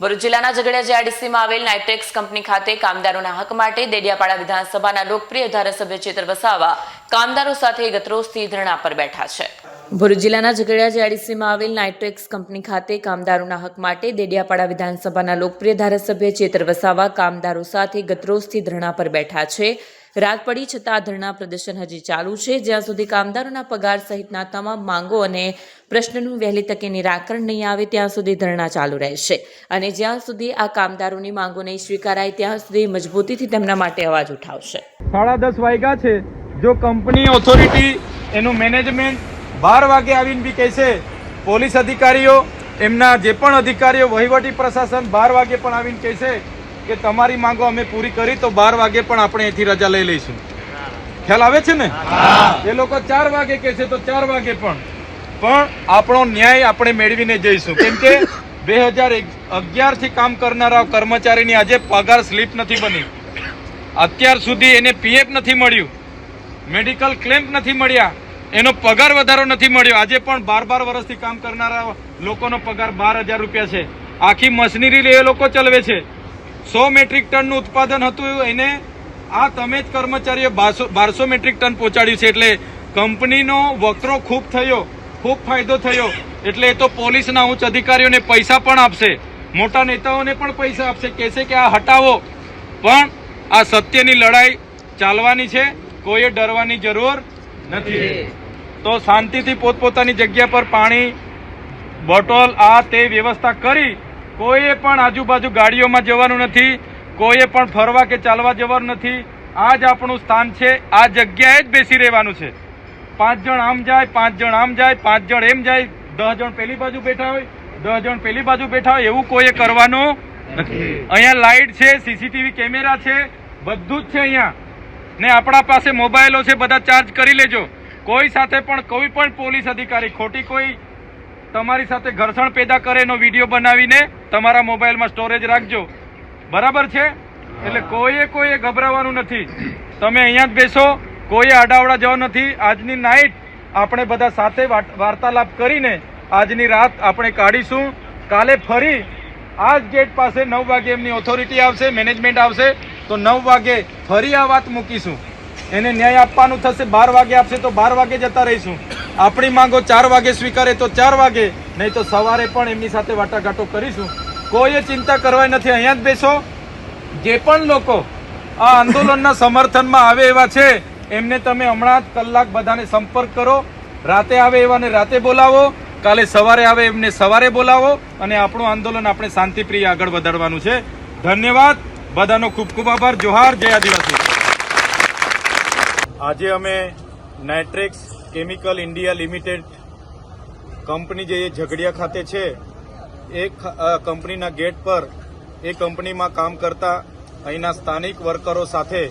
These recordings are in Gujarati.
ભરૂચ જિલ્લાના ઝઘડિયા જીઆઈડીસીમાં આવેલ નાઇટ્રેક્સ કંપની ખાતે કામદારોના હક માટે દેડિયાપાડા વિધાનસભાના લોકપ્રિય ધારાસભ્ય ચેતર વસાવા કામદારો સાથે ગતરોજથી ધરણા પર બેઠા છે। ભરૂચ જિલ્લાના ઝઘડિયા જીઆઈડીસીમાં આવેલ નાઇટ્રેક્સ કંપની ખાતે કામદારોના હક માટે દેડિયાપાડા વિધાનસભાના લોકપ્રિય ધારાસભ્ય ચેતર વસાવા કામદારો સાથે ગતરોજથી ધરણા પર બેઠા છે। રાત પડી છતાં ધરણા પ્રદર્શન હજી ચાલુ છે, જ્યાં સુધી કામદારોના પગાર સહિતના તમામ માંગો અને પ્રશ્નનું વહેલી તકે નિરાકરણ નહીં આવે ત્યાં સુધી ધરણા ચાલુ રહેશે અને જ્યાં સુધી આ કામદારોની માંગો નહીં સ્વીકારાય ત્યાં સુધી મજબૂતીથી તેમના માટે અવાજ ઉઠાવશે। 10:30 વાગ્યા છે। જો કંપની ઓથોરિટી એનું મેનેજમેન્ટ 12 વાગે આવીને બી કહેશે, પોલીસ અધિકારીઓ એમના જે પણ અધિકારીઓ વહીવટી પ્રશાસન 12 વાગે પણ આવીને કહેશે કે તમારી માંગો અમે પૂરી કરી તો 12 વાગે પણ આપણે અહીંથી રજા લઈ લઈશું। ખ્યાલ આવે છે ને? એ લોકો 4 વાગે કહેશે તો 4 વાગે પણ આપણો ન્યાય આપણે મેળવીને જઈશું, કેમ કે 2011 થી કામ કરનારા કર્મચારીની આજે પગાર સ્લીપ નથી બની, અત્યાર સુધી એને પીએફ નથી મળ્યું, મેડિકલ ક્લેમ નથી મળ્યા, એનો પગાર વધારો નથી મળ્યો। આજે પણ 12 વર્ષથી કામ કરનારા લોકોનો પગાર 12,000 રૂપિયા છે। આખી મશીનરી એ લોકો ચલાવે છે। 100 મેટ્રિક ટનનું ઉત્પાદન હતું, એને આ તમે જ કર્મચારીઓ 1200 મેટ્રિક ટન પહોંચાડ્યું છે। એટલે કંપનીનો વકરો ખૂબ થયો, ખૂબ ફાયદો થયો। એટલે એ તો પોલીસના ઉચ્ચ અધિકારીઓને પૈસા પણ આપશે, મોટા નેતાઓને પણ પૈસા આપશે, કહેશે કે આ હટાવો, પણ આ સત્યની લડાઈ ચાલવાની છે, કોઈએ ડરવાની જરૂર નથી। તો શાંતિથી પોતપોતાની જગ્યા પર પાણી બોટલ આ તે વ્યવસ્થા કરી, કોઈએ પણ આજુબાજુ ગાડીઓમાં જવાનું નથી, કોઈએ પણ ફરવા કે ચાલવા જવાનું નથી। આ જ આપણું સ્થાન છે, આ જગ્યાએ જ બેસી રહેવાનું છે। 5 જણ આમ જાય, 5 જણ આમ જાય, 5 જણ એમ જાય, 10 જણ પેલી બાજુ બેઠા હોય, 10 જણ પેલી બાજુ બેઠા હોય, એવું કોઈએ કરવાનું નથી। અહીંયા લાઇટ છે, સીસીટીવી કેમેરા છે, બધું જ છે અહીંયા ને આપણા પાસે મોબાઈલો છે, બધા ચાર્જ કરી લેજો। કોઈ સાથે પણ કોઈ પણ પોલીસ અધિકારી ખોટી કોઈ તમારી સાથે ઘર્ષણ પેદા કરે એનો વિડીયો બનાવીને તમારા મોબાઈલમાં સ્ટોરેજ રાખજો, બરાબર છે? એટલે કોઈએ ગભરાવાનું નથી, તમે અહીંયા જ બેસો, કોઈએ આડાવડા જવાનું નથી। આજની નાઇટ આપણે બધા સાથે વાર્તાલાપ કરીને આજની રાત આપણે કાઢીશું। કાલે ફરી આ જ ગેટ પાસે 9 વાગે એમની ઓથોરિટી આવશે, મેનેજમેન્ટ આવશે, તો 9 વાગે ફરી આ વાત મૂકીશું। એને ન્યાય આપવાનું થશે, 12 વાગે આપશે તો 12 વાગે જતા રહીશું। આપણી માંગો 4 વાગે સ્વીકારે તો 4 વાગે, નહીં તો સવારે પણ એમની સાથે વાટાઘાટો કરીશું। કોઈએ ચિંતા કરવાની નથી, અહીંયા જ બેસો। જે પણ લોકો આ આંદોલનના સમર્થનમાં આવે એવા છે એમને તમે હમણાં જ કલાક બધાને સંપર્ક કરો, રાતે આવે એવાને રાતે બોલાવો, કાલે સવારે આવે એમને સવારે બોલાવો અને આપણું આંદોલન આપણે શાંતિપ્રિય આગળ વધારવાનું છે। ધન્યવાદ, બધાનો ખૂબ ખૂબ આભાર। જોહાર, જય આદિવાસી। આજે અમે Nitrex chemical India limited company જે ઝઘડિયા ખાતે છે એ કંપનીના ગેટ પર એ કંપનીમાં કામ કરતા અહીંના સ્થાનિક વર્કરો સાથે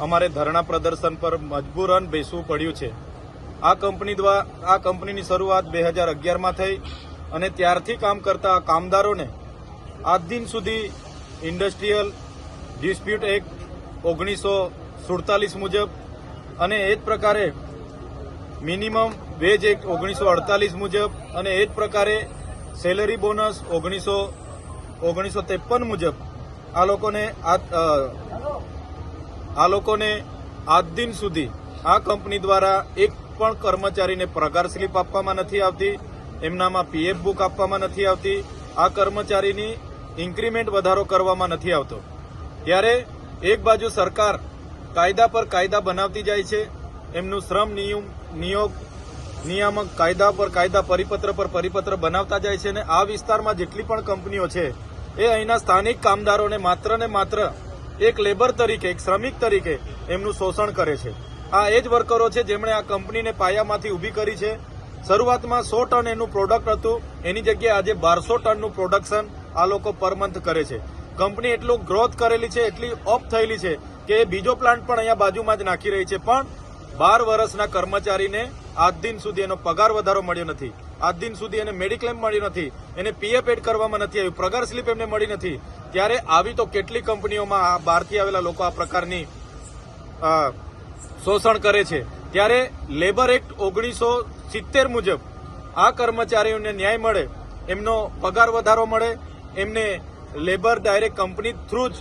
અમારે ધરણા પ્રદર્શન પર મજબૂરન બેસવું પડ્યું છે। આ કંપનીની શરૂઆત 2011માં થઈ અને ત્યારથી કામ કરતા કામદારોને આજ દિન સુધી ઇન્ડસ્ટ્રીયલ ડિસ્પ્યુટ એક્ટ 1947 મુજબ અને એ જ પ્રકારે મિનિમમ વેજ એક્ટ 1948 મુજબ અને એ જ પ્રકારે સેલરી બોનસ 1953 મુજબ આ લોકોને આજ દિન સુધી આ કંપની દ્વારા એક પણ કર્મચારીને પગાર સ્લીપ આપવામાં નથી આવતી, એમનામાં પીએફ બુક આપવામાં નથી આવતી, આ કર્મચારીની ઇન્ક્રીમેન્ટ વધારો કરવામાં નથી આવતો। ત્યારે એક બાજુ સરકાર કાયદા પર કાયદા બનાવતી જાય છે, એમનું શ્રમ નિયામક કાયદા પર કાયદા, પરિપત્ર પર પરિપત્ર બનાવતા જાય છે અને આ વિસ્તારમાં જેટલી પણ કંપનીઓ છે એ અહીંના સ્થાનિક કામદારોને માત્ર ને માત્ર એક લેબર તરીકે, એક શ્રમિક તરીકે એમનું શોષણ કરે છે। આ એ જ વર્કરો છે જેમણે આ કંપનીને પાયામાંથી ઊભી કરી છે। શરૂઆતમાં 100 ટન એનું પ્રોડક્ટ હતું, એની જગ્યાએ આજે 1200 ટનનું પ્રોડક્શન આ લોકો પર મંથ કરે છે। કંપની એટલું ગ્રોથ કરેલી છે, એટલી અપ થયેલી છે કે બીજો પ્લાન્ટ પણ અહીંયા બાજુમાં જ નાખી રહી છે, પણ 12 વર્ષના કર્મચારીને આજ દિન સુધી એનો પગાર વધારો મળ્યો નથી, આજ દિન સુધી એને મેડિક્લેમ મળ્યું નથી, એને પીએફ એડ કરવામાં નથી આવ્યું, પગાર સ્લીપ એમને મળી નથી। ત્યારે આવી તો કેટલી કંપનીઓમાં આ બહારથી આવેલા લોકો આ પ્રકારની શોષણ કરે છે। ત્યારે લેબર એક્ટ 1970 મુજબ આ કર્મચારીઓને ન્યાય મળે, એમનો પગાર વધારો મળે, એમને લેબર ડાયરેક્ટ કંપની થ્રુ જ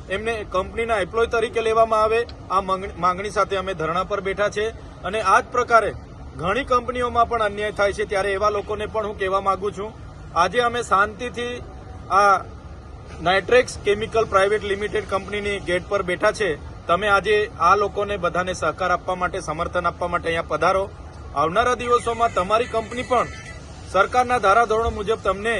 એમને કંપનીના એમ્પ્લોય તરીકે લેવામાં આવે, આ માંગણી સાથે અમે ધરણા પર બેઠા છે. અને આ જ પ્રકારે ઘણી કંપનીઓમાં પણ અન્યાય થાય છે, ત્યારે એવા લોકોને પણ હું કહેવા માંગુ છું, આજે અમે શાંતિથી આ નાઇટ્રેક્સ કેમિકલ પ્રાઇવેટ લિમિટેડ કંપનીની ગેટ પર બેઠા છે. તમે આજે આ લોકોને બધાને સહકાર આપવા માટે, સમર્થન આપવા માટે અહીંયા પધારો. આવનારા દિવસોમાં તમારી કંપની પણ સરકારના ધારાધોરણો મુજબ તમને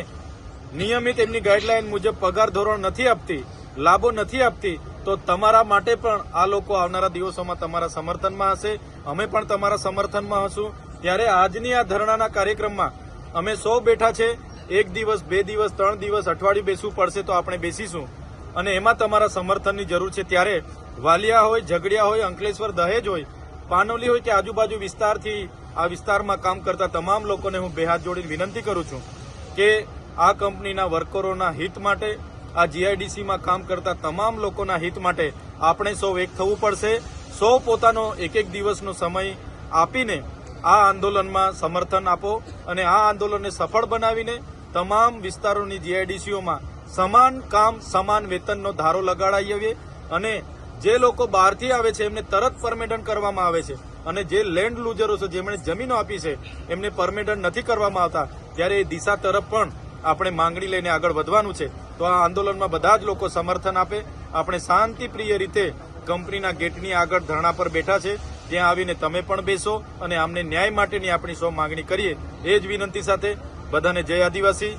નિયમિત એમની ગાઈડલાઈન મુજબ પગાર ધોરણ નથી આપતી, લાભો નથી આપતી, તો તમારા માટે પણ આ લોકો આવનારા દિવસોમાં તમારા સમર્થનમાં હશે. અમે પણ તમારા સમર્થનમાં હશું. ત્યારે આજની આ ધરણાના કાર્યક્રમમાં અમે 100 બેઠા છે. 1 દિવસ, 2 દિવસ, 3 દિવસ, અઠવાડિયું બેસવું પડશે તો આપણે બેસીશું. અને એમાં તમારા સમર્થનની જરૂર છે. ત્યારે વાલિયા હોય, ઝઘડિયા હોય, અંકલેશ્વર, દહેજ હોય, પાનોલી હોય કે આજુબાજુ વિસ્તારથી આ વિસ્તારમાં કામ કરતા તમામ લોકોને હું બે હાથ જોડીને વિનંતી કરું છું કે આ કંપનીના વર્કરોના હિત માટે, આ જીઆઈડીસીમાં કામ કરતા તમામ લોકોના હિત માટે આપણે સૌ એક થવું પડશે. સૌ પોતાનો એક દિવસનો સમય આપીને આ આંદોલનમાં સમર્થન આપો અને આ આંદોલનને સફળ બનાવીને તમામ વિસ્તારોની જીઆઈડીસીઓમાં સમાન કામ, સમાન વેતનનો ધારો લગાડાવીએ. અને જે લોકો બહારથી આવે છે એમને તરત પરમિટન કરવામાં આવે છે, અને જે લેન્ડ લૂઝરો છે, જેમણે જમીનો આપી છે, એમને પરમિટન નથી કરવામાં આવતા. ત્યારે એ દિશા તરફ પણ આપણે માંગણી લઈને આગળ વધવાનું છે. તો આ આંદોલનમાં બધા જ લોકો સમર્થન આપે. આપણે શાંતિપ્રિય રીતે કંપનીના ગેટની આગળ ધરણા પર બેઠા છે, ત્યાં આવીને તમે પણ બેસો અને અમને ન્યાય માટેની આપણી સૌ માંગણી કરીએ. એ જ વિનંતી સાથે બધાને જય આદિવાસી.